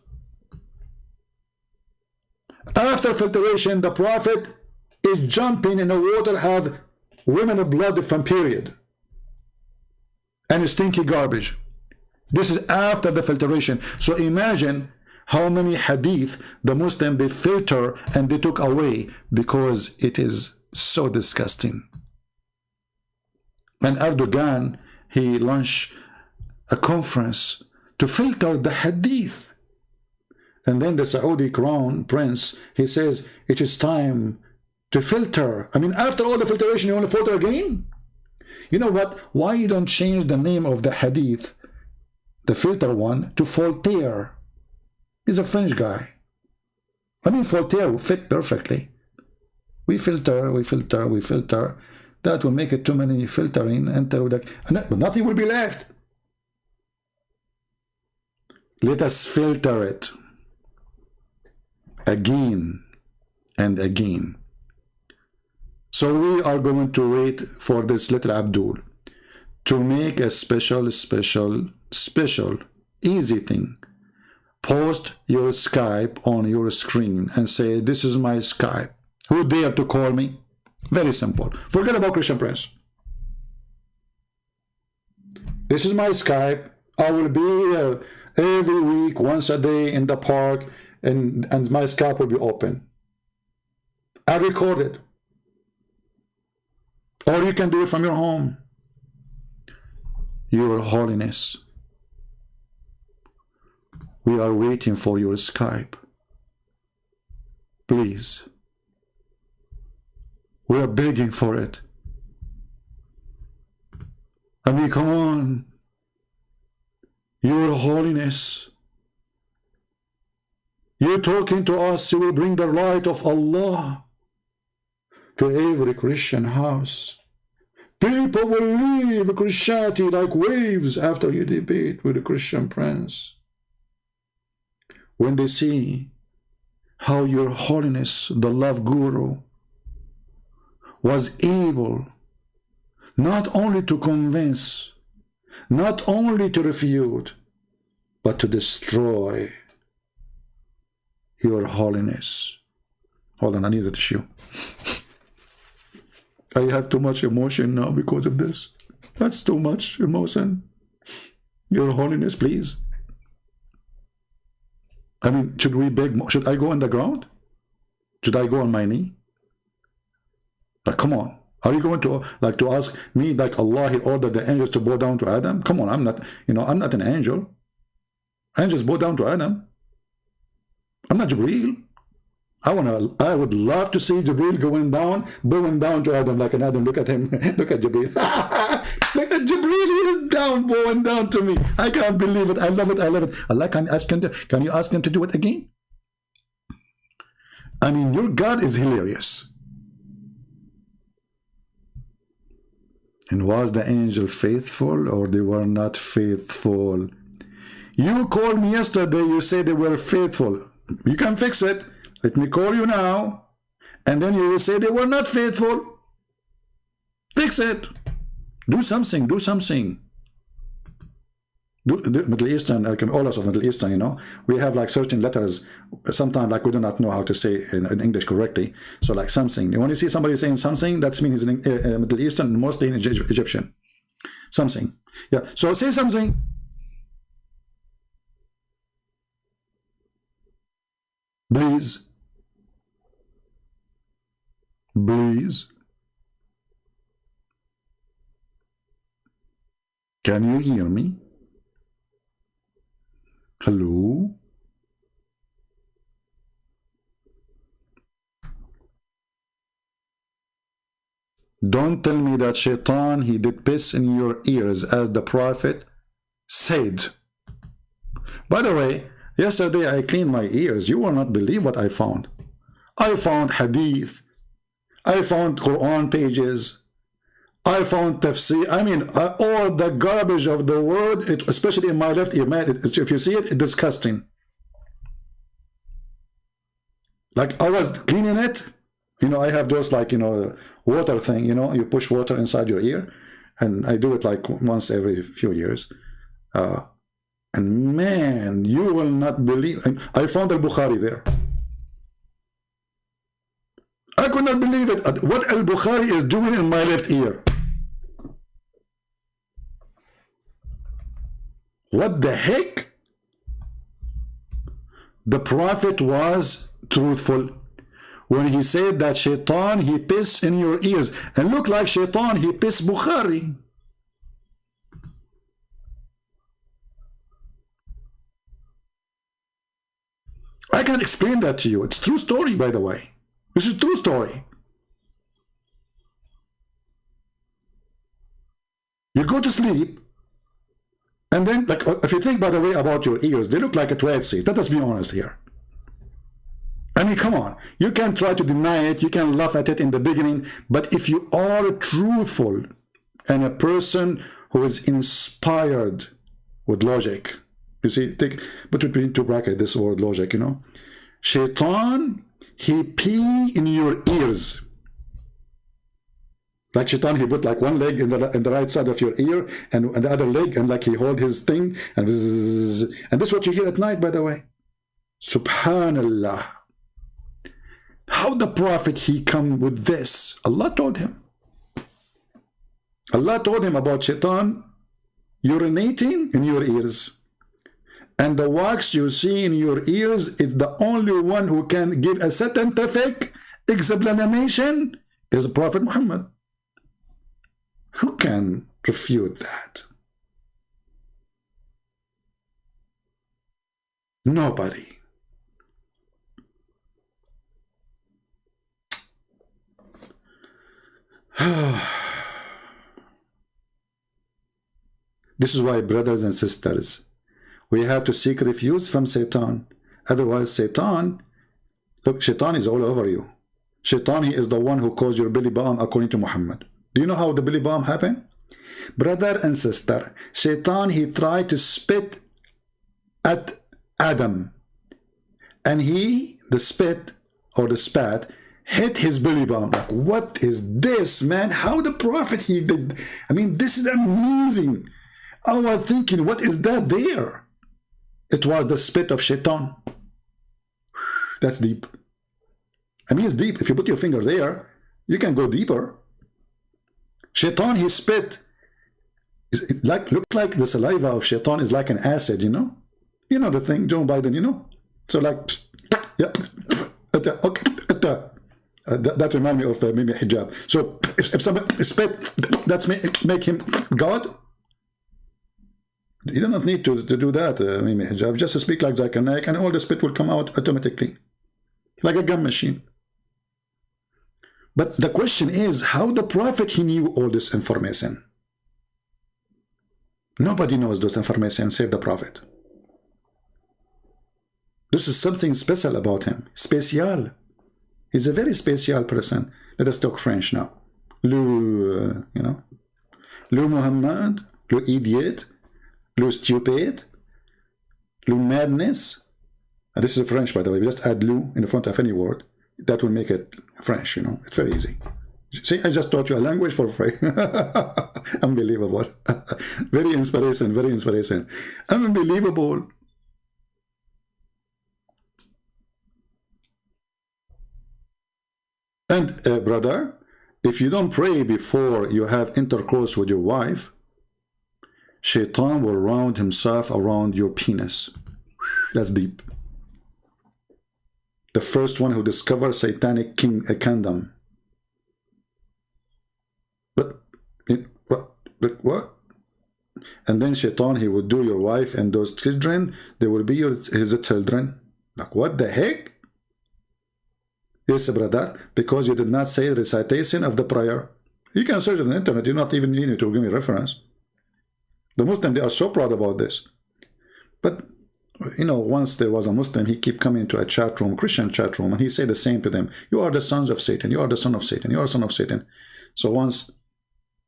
After filtration, the Prophet is jumping in the water, have women of blood from period. And stinky garbage. This is after the filtration. So imagine how many hadith the Muslim, they filter and they took away because it is so disgusting. And Erdogan, he launched a conference to filter the hadith. And then the Saudi crown prince, he says, it is time to filter. I mean, after all the filtration, you want to filter again? You know what? Why you don't change the name of the hadith, the filter one, to Voltaire? He's a French guy. I mean, Voltaire will fit perfectly. We filter, we filter, we filter. That will make it too many filtering, but nothing will be left. Let us filter it again and again. So we are going to wait for this little Abdul to make a special, easy thing. Post your Skype on your screen and say, this is my Skype. Who dare to call me? Very simple. Forget about Christian Prince. This is my Skype. I will be every week, once a day in the park, and my Skype will be open. I record it. Or you can do it from your home. Your Holiness, we are waiting for your Skype. Please. We are begging for it. I mean, come on. Your Holiness, you're talking to us, you will bring the light of Allah to every Christian house. People will leave Christianity like waves after you debate with the Christian Prince. When they see how your Holiness, the love guru, was able not only to convince, not only to refute, but to destroy your Holiness. Hold on, I need a tissue. I have too much emotion now because of this. That's too much emotion. Your Holiness, please. I mean, should we beg more? Should I go on the ground? Should I go on my knee? Like, come on. Are you going to to ask me like Allah, he ordered the angels to bow down to Adam? Come on, I'm not, I'm not an angel. Angels bow down to Adam. I'm not Jibreel. I would love to see Jibreel bowing down to Adam like an Adam. Look at him. Look at Jibreel. Look at Jibreel. He is down, bowing down to me. I can't believe it. I love it. I love it. Allah, can you ask him to do it again? I mean, your God is hilarious. And was the angel faithful or they were not faithful? You called me yesterday. You said they were faithful. You can fix it. Let me call you now, and then you will say they were not faithful. Fix it. Do something. Do something. The Middle Eastern, like all of Middle Eastern, we have like certain letters. Sometimes like we do not know how to say in English correctly. So like something. When you see somebody saying something, that means he's in Middle Eastern, mostly in Egyptian. Something. Yeah. So say something. Please. Please. Can you hear me? Hello? Don't tell me that Shaitan, he did piss in your ears as the Prophet said. By the way, yesterday I cleaned my ears. You will not believe what I found. I found hadith. I found Quran pages. I found tafsir. I mean, all the garbage of the world, especially in my left ear, man, if you see it, it's disgusting. Like, I was cleaning it. You know, I have those, like, you know, water thing, you know, you push water inside your ear. And I do it like once every few years. And man, you will not believe. I found Al-Bukhari there. I could not believe it. What Al-Bukhari is doing in my left ear. What the heck? The Prophet was truthful when he said that Shaitan, he pissed in your ears. And look like Shaitan, he pissed Bukhari. I can explain that to you. It's true story, by the way. This is true story. You go to sleep, and then, like, if you think, by the way, about your ears, they look like a toilet seat. Let us be honest here. I mean, come on. You can try to deny it. You can laugh at it in the beginning. But if you are truthful and a person who is inspired with logic, you see, put between two brackets this word logic, you know. Shaitan, he pee in your ears. Like Shaitan, he put like one leg in the right side of your ear and the other leg, and like he hold his thing, and this is what you hear at night, by the way. Subhanallah. How the Prophet, he come with this? Allah told him. Allah told him about Shaitan urinating in your ears. And the wax you see in your ears is the only one who can give a scientific explanation is Prophet Muhammad. Who can refute that? Nobody. This is why, brothers and sisters, we have to seek refuge from Satan. Otherwise, Satan, look, Shaitan is all over you. Shaitan, he is the one who caused your belly bomb, according to Muhammad. Do you know how the belly bomb happened? Brother and sister, Shaitan, he tried to spit at Adam. And the spit or the spat hit his belly bomb. Like, what is this, man? How the Prophet, he did? I mean, this is amazing. I was thinking, what is that there? It was the spit of Shaitan. That's deep. I mean, it's deep. If you put your finger there, you can go deeper. Shaitan, he spit. Look like the saliva of Shaitan is like an acid, you know? You know the thing, Joe Biden, you know? So like, yeah, that reminds me of maybe hijab. So if somebody spit, that's make him God. You do not need to do that, maybe hijab. Just speak like Zakir Naik, and all the spit will come out automatically, like a gun machine. But the question is, how the Prophet, he knew all this information? Nobody knows this information save the Prophet. This is something special about him. Special. He's a very special person. Let us talk French now. Le, you know, le Muhammad, le idiot, le stupid, le madness. And this is French, by the way. We just add le in the front of any word. That will make it French, you know. It's very easy. See, I just taught you a language for free. Unbelievable. Very inspiration, very inspiration. Unbelievable. And brother, if you don't pray before you have intercourse with your wife, Shaitan will round himself around your penis. That's deep. the first one who discovered satanic kingdom. But what? And then Shaitan, he would do your wife and those children, they will be his children. Like, what the heck? Yes, brother, because you did not say the recitation of the prayer. You can search on the internet, you not even need to give me reference. The Muslims, they are so proud about this. But, you know, once there was a Muslim, he kept coming to a chat room, Christian chat room, and he said the same to them. You are the sons of Satan, you are the son of Satan, you are the son of Satan. So once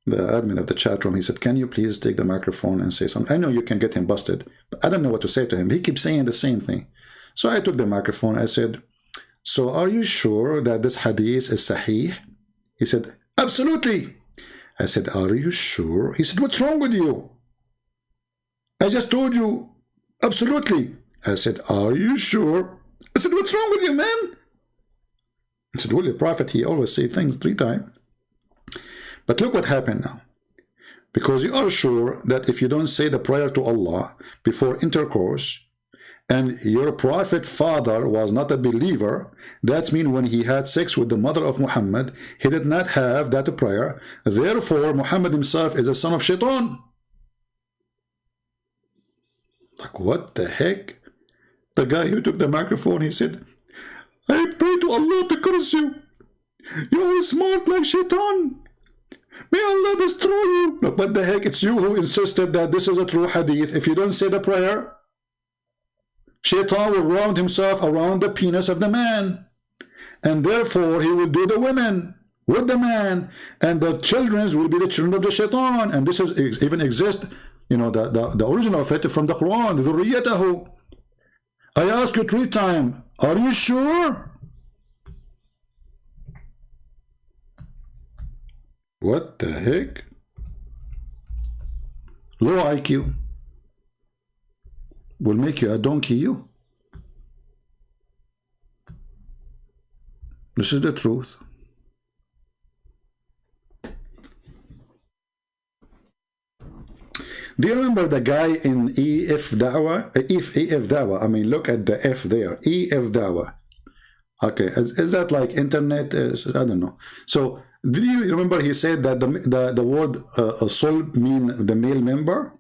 the admin of the chat room, he said, can you please take the microphone and say something? I know you can get him busted, but I don't know what to say to him. He keeps saying the same thing. So I took the microphone. I said, so are you sure that this hadith is sahih? He said, absolutely. I said, are you sure? He said, what's wrong with you? I just told you, absolutely. I said, are you sure? I said, what's wrong with you, man? He said, well, the prophet, he always say things 3 times. But look what happened now. Because you are sure that if you don't say the prayer to Allah before intercourse, and your prophet father was not a believer, that means when he had sex with the mother of Muhammad, he did not have that prayer. Therefore, Muhammad himself is a son of Shaitan. Like, what the heck? The guy who took the microphone, he said, I pray to Allah to curse you. You're smart like Shaitan. May Allah destroy you. Look, what the heck? It's you who insisted that this is a true hadith. If you don't say the prayer, Shaitan will round himself around the penis of the man. And therefore, he will do the women with the man. And the children will be the children of the Shaitan. And this is even exists, you know, the original of it from the Quran. ذُرِّيَّتَهُ. I ask you 3 times, are you sure? What the heck? Low IQ will make you a donkey, you. This is the truth. Do you remember the guy in EF Dawa? EF Dawa, I mean, look at the F there. EF Dawa. Okay, is that like internet? I don't know. So, did you remember he said that the word sulb mean the male member?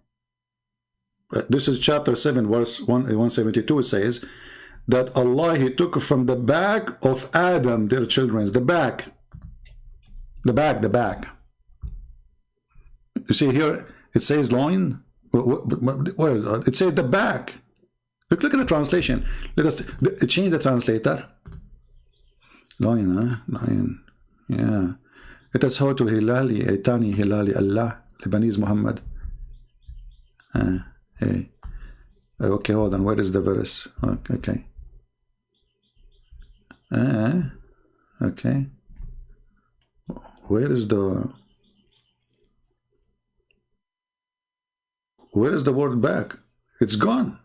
This is chapter 7, verse 172. It says that Allah, he took from the back of Adam, their children, the back. You see here, it says loin. Where is it? It says the back. Look at the translation. Let us change the translator. Loin, huh? Loin. Yeah. It is how to Hilali, Aitani Hilali Allah, Lebanese Muhammad. Hey. Okay, hold on. Where is the verse? Okay. Okay. Where is the word back? It's gone.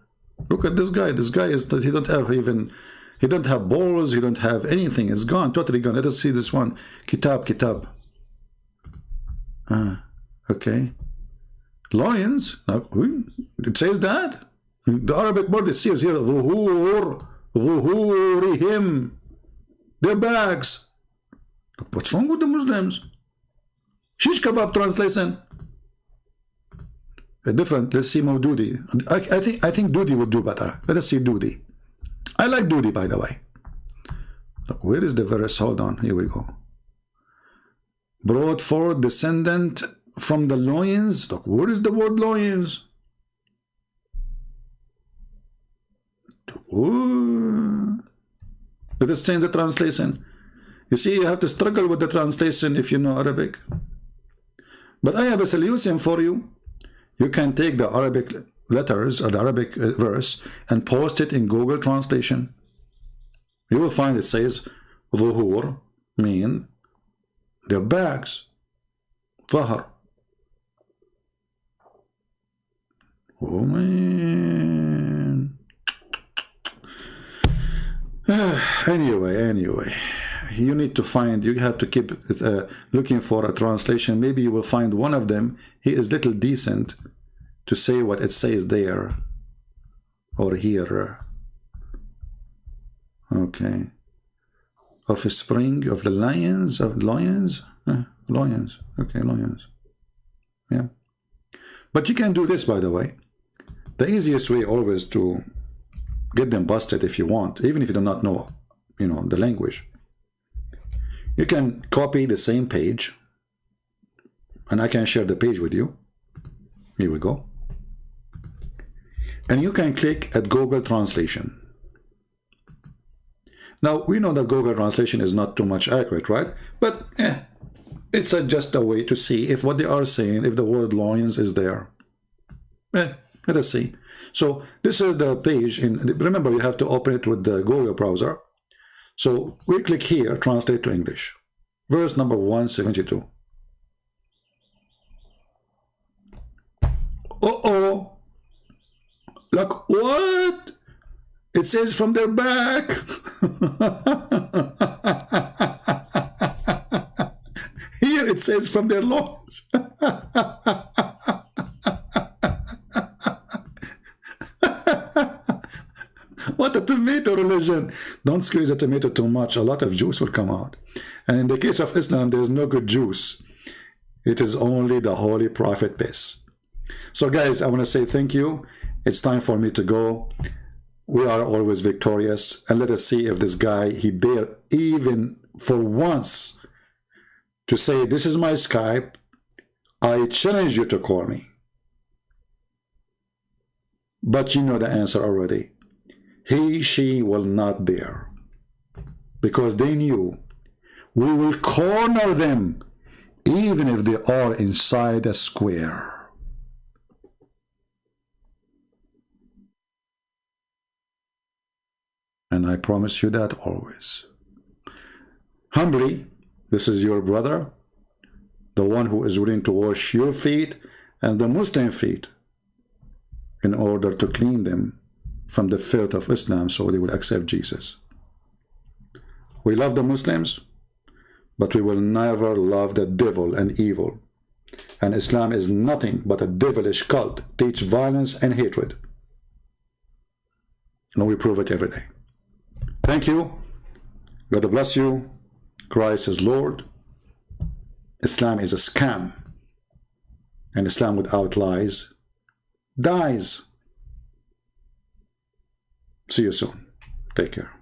Look at this guy. This guy is that he don't have even. He don't have balls. He don't have anything. It's gone. Totally gone. Let us see this one. Kitab. Okay. Lions. It says that. The Arabic word it says here. Zuhurihim. Their backs. What's wrong with the Muslims? Shish kebab translation. Different. Let's see Maududi. I think Dudi would do better. Let us see Dudi. I like Dudi, by the way. Look, where is the verse? Hold on. Here we go. Brought forth descendant from the loins. Look, where is the word loins? Let us change the translation. You see, you have to struggle with the translation if you know Arabic. But I have a solution for you. You can take the Arabic letters or the Arabic verse and post it in Google Translation. You will find it says Zuhur mean their backs. Zahar. Oh man. Anyway. You need to find, you have to keep looking for a translation. Maybe you will find one of them. He is little decent to say what it says there or here. Okay. Offspring of the lions, lions. Okay, lions. Yeah. But you can do this, by the way. The easiest way always to get them busted, if you want, even if you do not know, the language. You can copy the same page, and I can share the page with you. Here we go. And you can click at Google Translation. Now, we know that Google Translation is not too much accurate, right? But it's just a way to see if what they are saying, if the word lions is there. Let us see. So this is the page. Remember, you have to open it with the Google browser. So we click here, translate to English. Verse number 172. Uh-oh. Like, what? It says from their back. Here it says from their loins. What a tomato religion. Don't squeeze a tomato too much. A lot of juice will come out. And in the case of Islam, there is no good juice. It is only the Holy Prophet piss. So guys, I want to say thank you. It's time for me to go. We are always victorious. And let us see if this guy, he dare even for once to say, this is my Skype. I challenge you to call me. But you know the answer already. He, she will not dare. Because they knew we will corner them even if they are inside a square. And I promise you that always. Humbly, this is your brother, the one who is willing to wash your feet and the Muslim feet in order to clean them from the filth of Islam so they will accept Jesus. We love the Muslims, but we will never love the devil and evil. And Islam is nothing but a devilish cult, teach violence and hatred. And we prove it every day. Thank you. God bless you. Christ is Lord. Islam is a scam. And Islam without lies dies. See you soon. Take care.